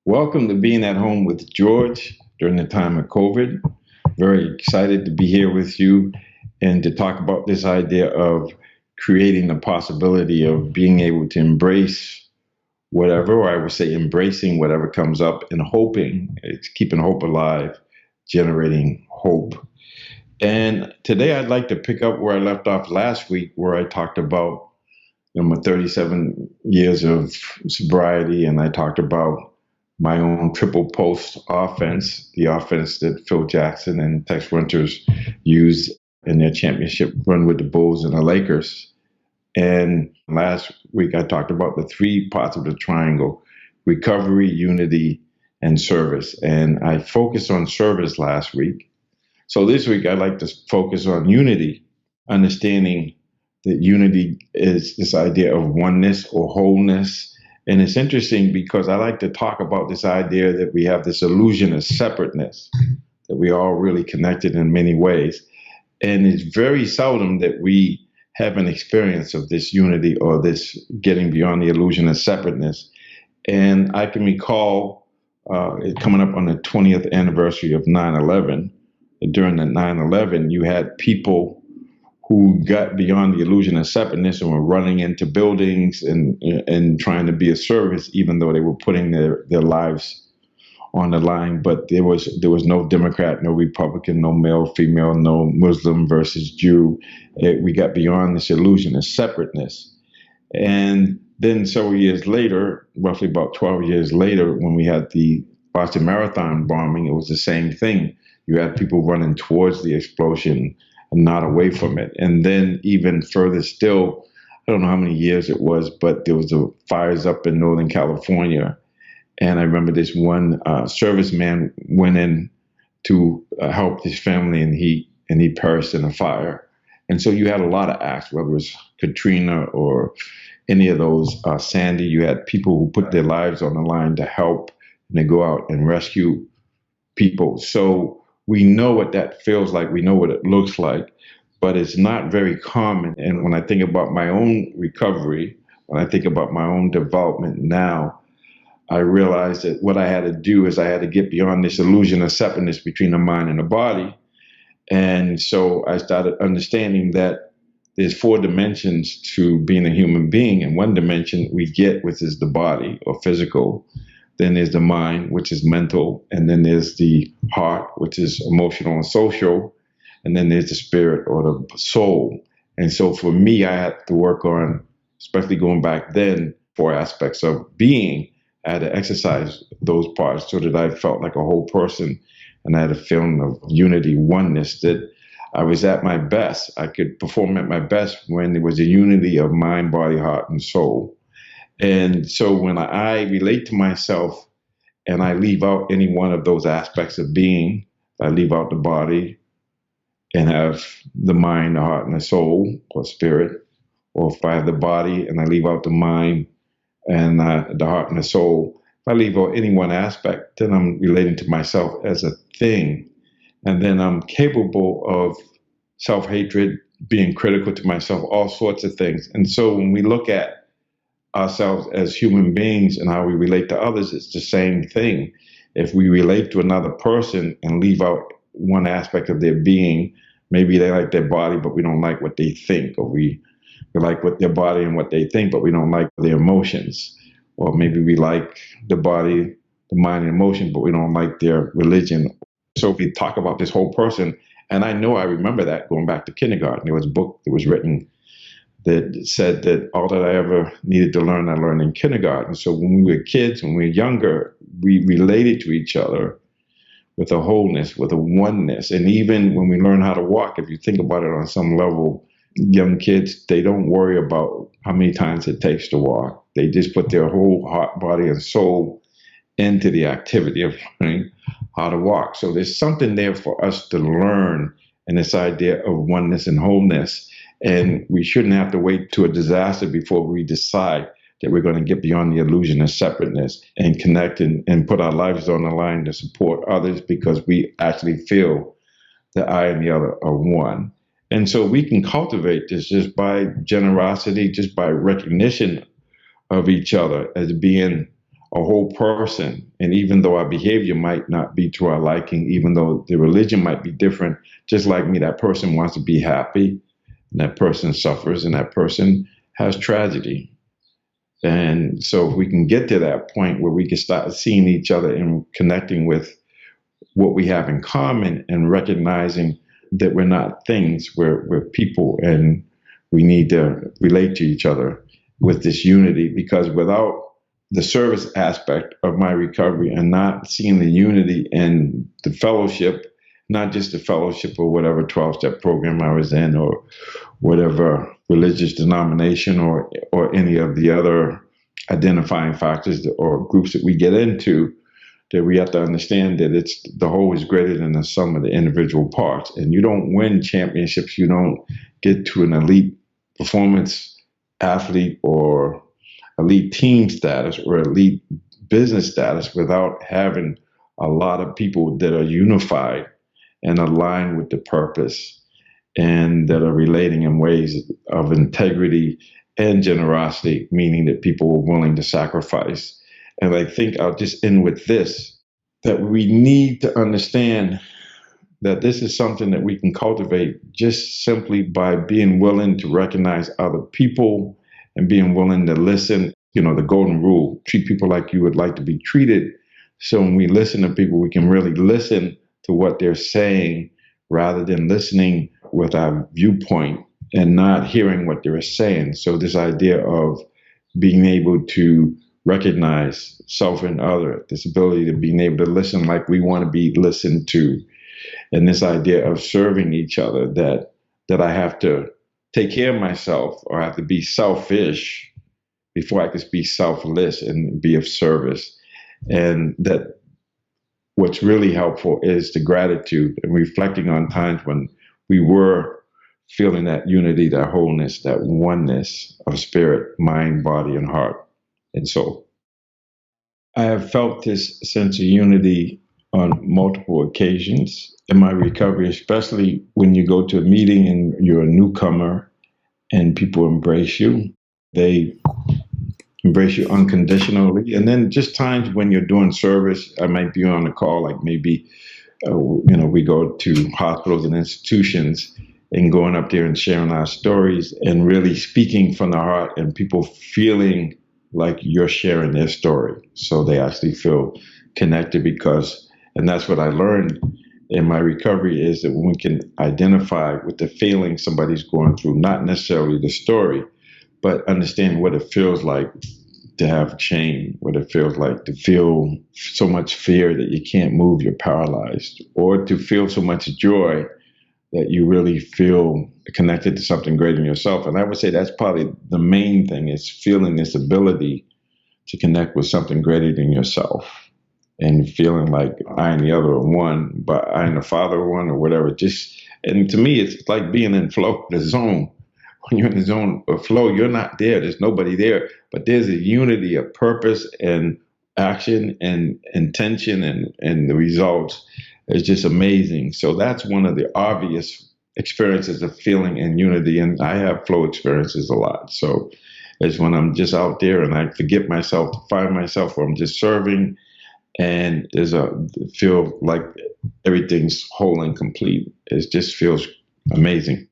Welcome to Being at Home with George during the time of COVID. Very excited to be here with you and to talk about this idea of creating the possibility of being able to embrace whatever, or I would say embracing whatever comes up and hoping, it's keeping hope alive, generating hope. And today I'd like to pick up where I left off last week, where I talked about my 37 years of sobriety, and I talked about my own triple post offense, the offense that Phil Jackson and Tex Winters used in their championship run with the Bulls and the Lakers. And last week, I talked about the three parts of the triangle: recovery, unity, and service. And I focused on service last week. So this week, I'd like to focus on unity, understanding that unity is this idea of oneness or wholeness. And it's interesting because I like to talk about this idea that we have this illusion of separateness, that we are all really connected in many ways. And it's very seldom that we have an experience of this unity or this getting beyond the illusion of separateness. And I can recall it coming up on the 20th anniversary of 9/11. During the 9/11, you had people who got beyond the illusion of separateness and were running into buildings and trying to be of service, even though they were putting their lives on the line. But there was no Democrat, no Republican, no male, female, no Muslim versus Jew. We got beyond this illusion of separateness. And then several years later, roughly about 12 years later, when we had the Boston Marathon bombing, it was the same thing. You had people running towards the explosion, not away from it. And then even further still, I don't know how many years it was, but there was the fires up in Northern California. And I remember this one serviceman went in to help his family, and he perished in a fire. And so you had a lot of acts, whether it was Katrina or any of those, Sandy. You had people who put their lives on the line to help, and they go out and rescue people. So we know what that feels like. We know what it looks like, but it's not very common. And when I think about my own recovery, when I think about my own development now, I realized that what I had to do is I had to get beyond this illusion of separateness between the mind and the body. And so I started understanding that there's four dimensions to being a human being. And one dimension we get, which is the body or physical. Then there's the mind, which is mental. And then there's the heart, which is emotional and social. And then there's the spirit or the soul. And so for me, I had to work on, especially going back then, four aspects of being. I had to exercise those parts so that I felt like a whole person. And I had a feeling of unity, oneness, that I was at my best. I could perform at my best when there was a unity of mind, body, heart, and soul. And so when I relate to myself and I leave out any one of those aspects of being, I leave out the body and have the mind, the heart, and the soul or spirit, or if I have the body and I leave out the mind and the heart and the soul, if I leave out any one aspect, then I'm relating to myself as a thing. And then I'm capable of self-hatred, being critical to myself, all sorts of things. And so when we look at ourselves as human beings and how we relate to others, it's the same thing. If we relate to another person and leave out one aspect of their being, maybe they like their body, but we don't like what they think, or we like what their body and what they think, but we don't like their emotions. Or maybe we like the body, the mind, and emotion, but we don't like their religion. So if we talk about this whole person, and I know I remember that going back to kindergarten, there was a book that was written that said that all that I ever needed to learn, I learned in kindergarten. So when we were kids, when we were younger, we related to each other with a wholeness, with a oneness. And even when we learn how to walk, if you think about it on some level, young kids, they don't worry about how many times it takes to walk. They just put their whole heart, body, and soul into the activity of learning how to walk. So there's something there for us to learn in this idea of oneness and wholeness. And we shouldn't have to wait to a disaster before we decide that we're going to get beyond the illusion of separateness and connect and put our lives on the line to support others, because we actually feel that I and the other are one. And so we can cultivate this just by generosity, just by recognition of each other as being a whole person. And even though our behavior might not be to our liking, even though the religion might be different, just like me, that person wants to be happy, and that person suffers, and that person has tragedy. And so if we can get to that point where we can start seeing each other and connecting with what we have in common and recognizing that we're not things, we're people, and we need to relate to each other with this unity, because without the service aspect of my recovery and not seeing the unity and the fellowship, not just the fellowship or whatever 12-step program I was in or whatever religious denomination or any of the other identifying factors or groups that we get into, that we have to understand that it's the whole is greater than the sum of the individual parts. And you don't win championships, you don't get to an elite performance athlete or elite team status or elite business status without having a lot of people that are unified and aligned with the purpose and that are relating in ways of integrity and generosity, meaning that people were willing to sacrifice. And I think I'll just end with this, that we need to understand that this is something that we can cultivate just simply by being willing to recognize other people and being willing to listen. You know, the golden rule, treat people like you would like to be treated. So when we listen to people, we can really listen to what they're saying rather than listening with our viewpoint and not hearing what they're saying. So this idea of being able to recognize self and other, this ability to being able to listen like we want to be listened to, and this idea of serving each other, that I have to take care of myself or I have to be selfish before I could be selfless and be of service. And that what's really helpful is the gratitude and reflecting on times when we were feeling that unity, that wholeness, that oneness of spirit, mind, body, and heart and soul. I have felt this sense of unity on multiple occasions in my recovery, especially when you go to a meeting and you're a newcomer and people embrace you. They embrace you unconditionally. And then just times when you're doing service, I might be on a call, like maybe, we go to hospitals and institutions and going up there and sharing our stories and really speaking from the heart and people feeling like you're sharing their story. So they actually feel connected and that's what I learned in my recovery, is that when we can identify with the feeling somebody's going through, not necessarily the story, but understand what it feels like to have shame, what it feels like to feel so much fear that you can't move, you're paralyzed, or to feel so much joy that you really feel connected to something greater than yourself. And I would say that's probably the main thing, is feeling this ability to connect with something greater than yourself and feeling like I and the other are one, but I and the Father are one, or whatever. And to me, it's like being in flow, the zone. When you're in the zone of flow, you're not there. There's nobody there, but there's a unity of purpose and action and intention, and the results is just amazing. So that's one of the obvious experiences of feeling in unity. And I have flow experiences a lot. So it's when I'm just out there and I forget myself to find myself, or I'm just serving, and feel like everything's whole and complete. It just feels amazing.